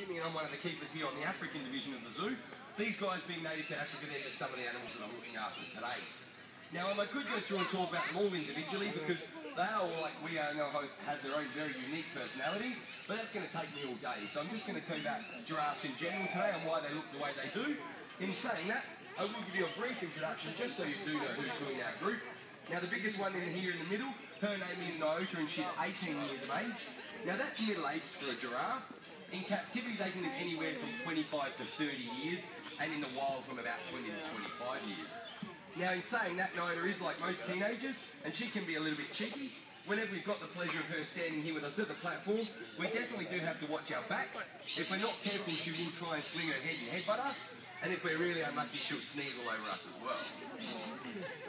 Jamie and I'm one of the keepers here on the African division of the zoo. These guys being native to Africa, they're just some of the animals that I'm looking after today. Now, I could go through and talk about them all individually because they are all, like we are now, have their own very unique personalities, but that's going to take me all day. So I'm just going to tell you about giraffes in general today and why they look the way they do. In saying that, I will give you a brief introduction just so you do know who's who in our group. Now, the biggest one in here in the middle, her name is Nyota and she's 18 years of age. Now, that's middle-aged for a giraffe. In captivity, they can live anywhere from 25 to 30 years, and in the wild from about 20 to 25 years. Now, in saying that, Nyota is like most teenagers, and she can be a little bit cheeky. Whenever we've got the pleasure of her standing here with us at the platform, we definitely do have to watch our backs. If we're not careful, she will try and swing her head and headbutt us, and if we're really unlucky, she'll sneeze all over us as well.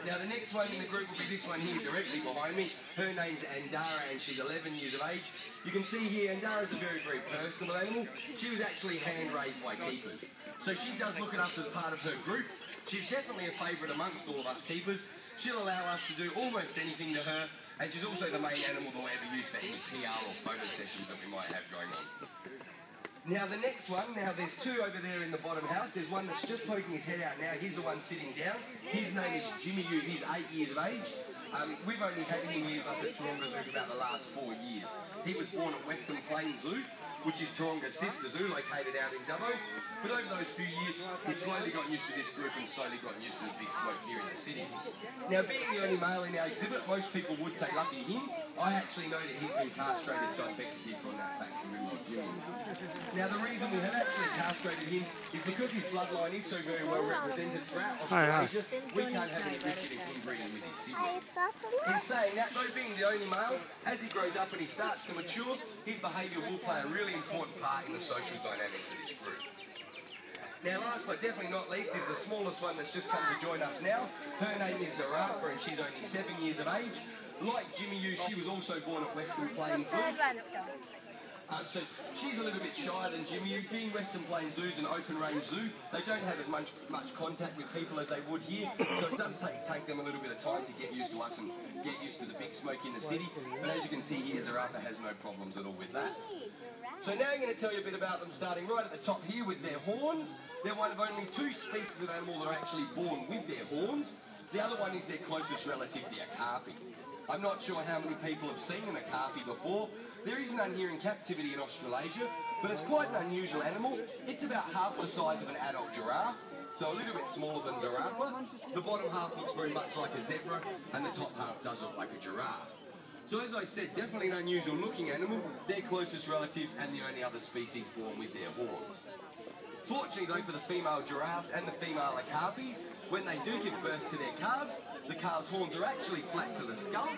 Now, the next one in the group will be this one here directly behind me. Her name's Andara and she's 11 years of age. You can see here, Andara's a very, very personal animal. She was actually hand-raised by keepers. So she does look at us as part of her group. She's definitely a favourite amongst all of us keepers. She'll allow us to do almost anything to her, and she's also the main animal that we'll ever use for any PR or photo sessions that we might have going on. Now the next one, there's two over there in the bottom house. There's one that's just poking his head out now. He's the one sitting down. His name is Jimmy Yu. He's 8 years of age. We've only had him here with us at Taronga Zoo for about the last 4 years. He was born at Western Plains Zoo, which is Taronga's sister zoo located out in Dubbo. But over those few years, he's slowly gotten used to this group and slowly gotten used to the big smoke here in the city. Now, being the only male in our exhibit, most people would say lucky him. I actually know that he's been castrated, so I beg to differ on that fact from him like Jimmy. Now, the reason we have actually castrated him is because his bloodline is so very well represented throughout Australasia, we can't have any risk of him breeding with his siblings. In saying that, though, being the only male, as he grows up and he starts to mature, his behaviour will play a really important part in the social dynamics of this group. Now, last but definitely not least is the smallest one that's just come to join us now. Her name is Zarafa and she's only 7 years of age. Like Jimmy Yu, she was also born at Western Plains Zoo. So she's a little bit shyer than Jimmy Yu. Being Western Plains Zoo is an open-range zoo, they don't have as much contact with people as they would here, so it does take them a little bit of time to get used to us and get used to the big smoke in the city. But as you can see here, Zarafa has no problems at all with that. So now I'm going to tell you a bit about them, starting right at the top here with their horns. They're one of only 2 species of animal that are actually born with their horns. The other one is their closest relative, the okapi. I'm not sure how many people have seen an okapi before. There is none here in captivity in Australasia, but it's quite an unusual animal. It's about half the size of an adult giraffe, so a little bit smaller than Zarafa. The bottom half looks very much like a zebra, and the top half does look like a giraffe. So as I said, definitely an unusual looking animal. Their closest relatives and the only other species born with their horns. Fortunately though, for the female giraffes and the female okapis, when they do give birth to their calves, the calves' horns are actually flat to the skull,